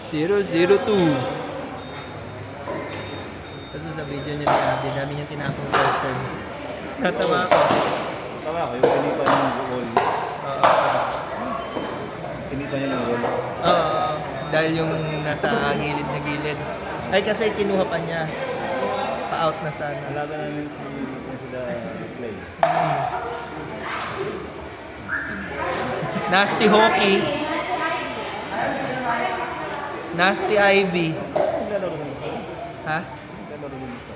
002. Kasi sa video niya ni dami niyang tinapong poster. Natama ako. Tama ako, yung sinipa niya ng goal. Oo. Sinipa niya ng goal. Oo. Dahil yung nasa gilid na gilid. Ay kasi kinuha pa niya. Pa-out na sana. Alaga namin si sila play. Nasty Hockey. Nasty Ivy. Naglalaro sa mga. Ha? Naglalaro din sa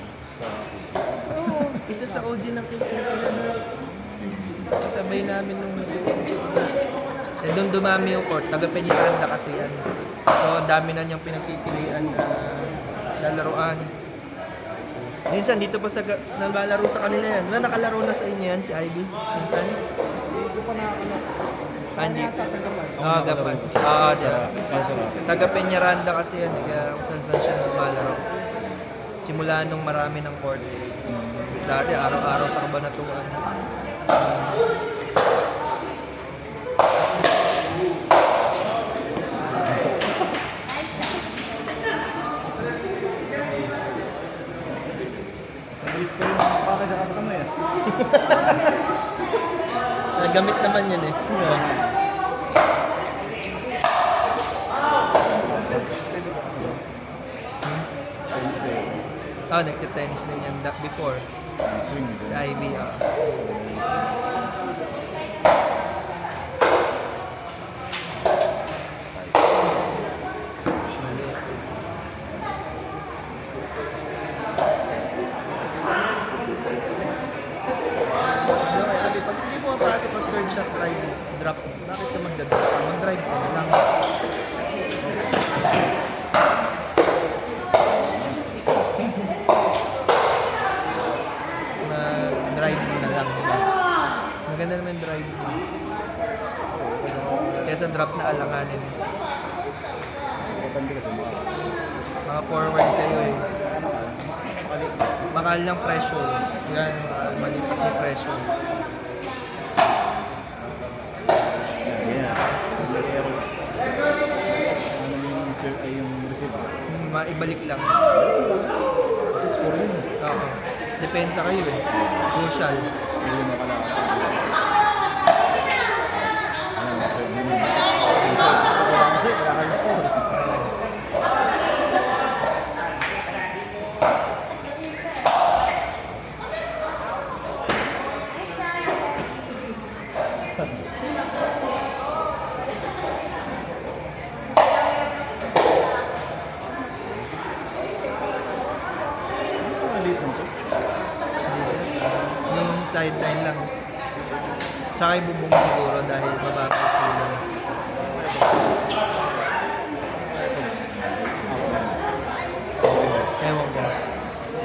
Oo. Isa sa OG ng Pilipinas. Sabay namin nung... Eh, doon dumami yung court. Taga Peñaranda kasi yan. So, ang dami na niyang pinagpipilian na lalaroan. Minsan, dito pa sa naglalaro sa kanila yan. Wala nakalaro na sa inyo yan, si Ivy? Minsan? Isa pa na Hindi. Oo, Gapan. Oo, dyan. Taga Peñaranda kasi yan. Kaya kung saan siya naglalaro. Simula nung marami ng court. Dati, araw-araw sa kabanatuan. Bilis pa yung pakay sa kasama yan. Nagamit naman yun eh. Oh, nagte-tennis na niyan before. Swing. Si Ivy, Sabi, pag hindi mo parati pag third shot drive, drop, bakit ka mag-drop? Mag-drive ka na lang. Mag-drive mo na lang, diba? Maganda naman yung drive mo. Kesa drop na alanganin. Importante kasi Mga forward kayo eh. Makal ng pressure. Yan, malipat yung pressure. yung receiver. Maibalik lang. Kasi score yun. Oo. Depensa kayo eh. Crucial. Score yun ang kalakas. Kasi wala kayong score. Yung sideline lang. Tsaka yung bubong siguro dahil mababa sila. Ewan ko.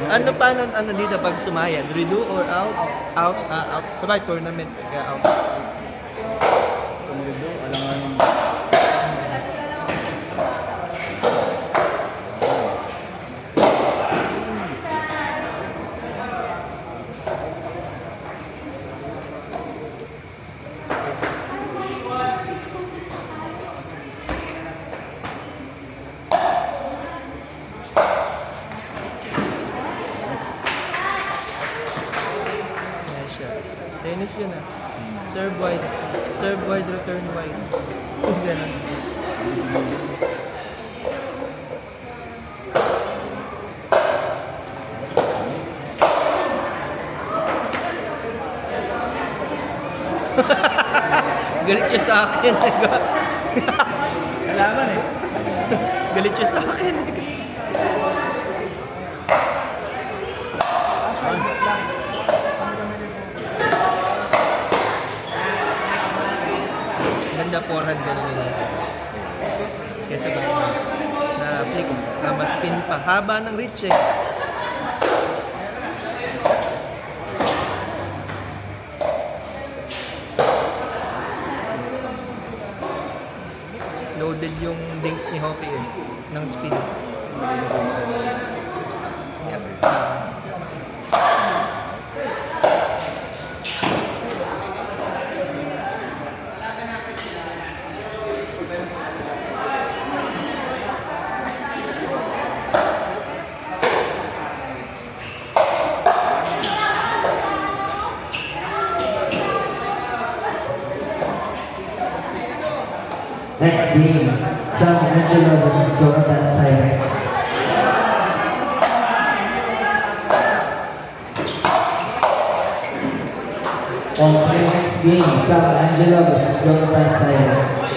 Ano pa ano dito pag sumayad? Redo or out? Out, out. Sabay tournament. Kaya out. Tumulido, alangan Yes, siya. Tennis yun ah. Serve wide. Serve wide, return wide. Ganun. Galit siya sa akin. kalaman eh. Galit siya sa akin. Ganda forehand ganun nila. Kesa ba na flick, na spin pa. Haba ng reach eh. Loaded yung dinks ni Hockey eh, ng spin. Yep. Next game, San Angelo versus Jonathan Cyrus. On to the next game, San Angelo versus Jonathan Cyrus.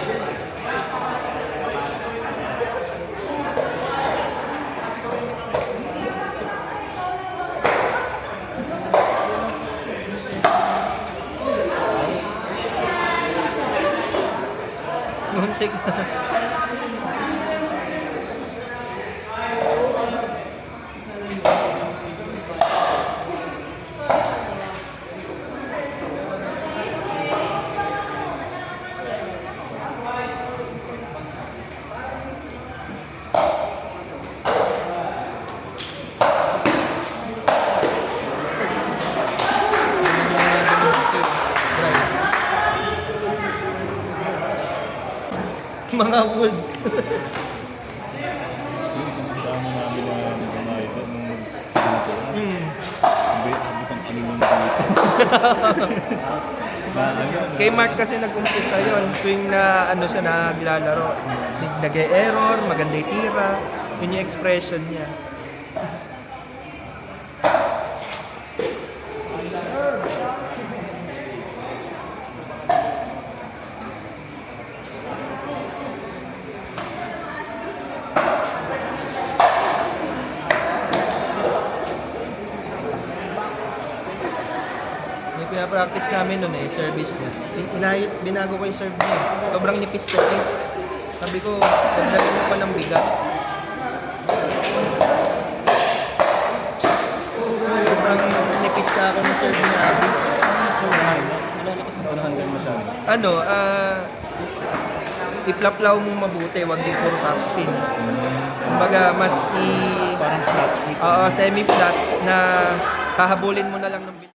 Muntik na. Mga wolves. Yung isang kasama namin na gamay ito nung dito. Butang kami nung dito. Kay Mark kasi nag-umpisa yun. Tuwing na ano siya naglalaro. Nag-e-error, maganda yung tira. Yun yung expression niya. Yung pinapractice namin nun service niya. Binago ko yung serve niya. Sobrang nipis kasi. Sabi ko, dagdagan mo pa ng bigat. Sobrang nipis ka ako ng serve niya. Ano, iplaplaw mo mabuti, wag yung puro top spin. Kumbaga, mas Parang flat. semi-flat na hahabulin mo na lang ng